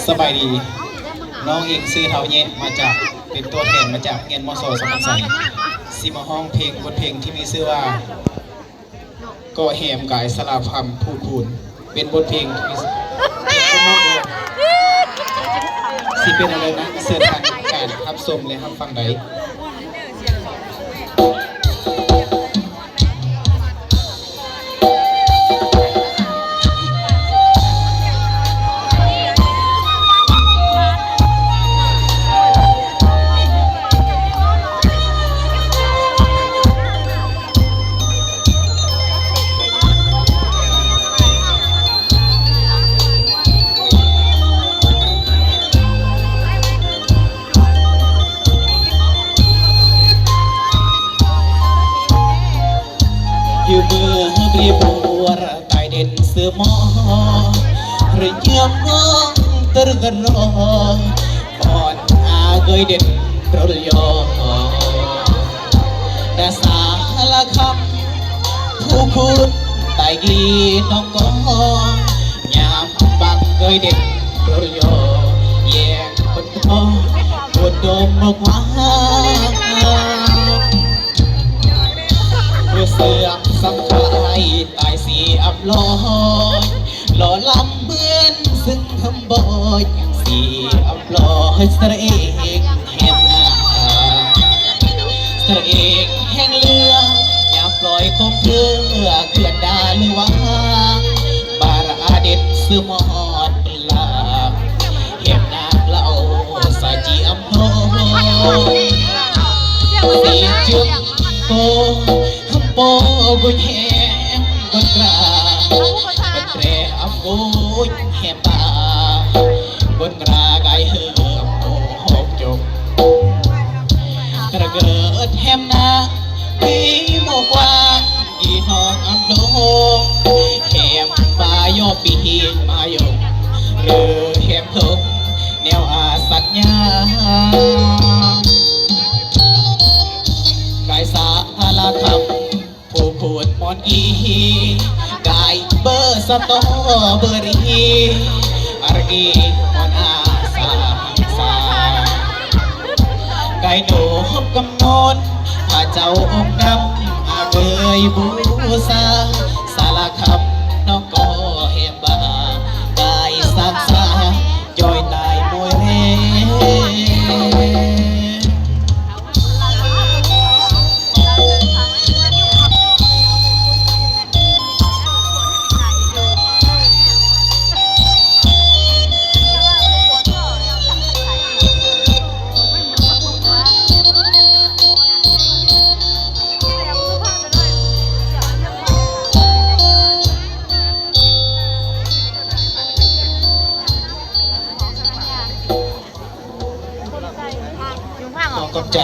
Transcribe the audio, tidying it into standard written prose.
สบายดีน้องเองซื้อเท้าเยะมาจากเป็นตัวแทนมาจากเงียนมอโซสมัครใส่ซีมาห้องเพลงบทเพลงที่มีชื่อว่าก็แหมกายสลาพัมพูดคูณเป็นบทเพลงที่มีสิเป็นอะไรนะเสื้อทางการรับชมเลยครับฟังได้อยู่เมื่อเรียบรัวตายเด่นเสือมอหรือเยี่ยมน้องตรึกรอก่อนอาเกยเด่นรถยอแต่สาละคำผู้คุณตายกีน้องก็ยามบังเกยเด่นรถยอแย่งคนท้องปวดดมบอกว่าเสื่อมสำคัญตายสีอับลอยหล่อลำเหมือนซึ่งทำบ่อยสีอับลอยสระเอกแห่งหน้าสระเอกแห่งเรืออย่าปล่อยคบเพื่อเขื่อนดาหรือว่างบาราเด็ดเสื่อมอดลาเห็บนางเล่าสาจีอัมโนสีจุดโกโปกุญแหงกุญกราเป็นแตรอับกุญแหมตากุญกราไก่เหือโอ้หกจบกระเกิดแหมนาพี่โมกวางอีห้องอับโดงแหมปาโยปีมาโยหรือแหมทงแนวอาสัญญาไก่สาลาคำผู้พูดมอนอีไก่เบอร์สตอเบอรี่อาร์กีมอนอาสาสาไก่โดบกำนดพระเจ้าองค์ดำอาเกยบูซาสารคำน้องก็เห็นบ้าไก่สามสาจอยตายมวยเร่ต้องใจ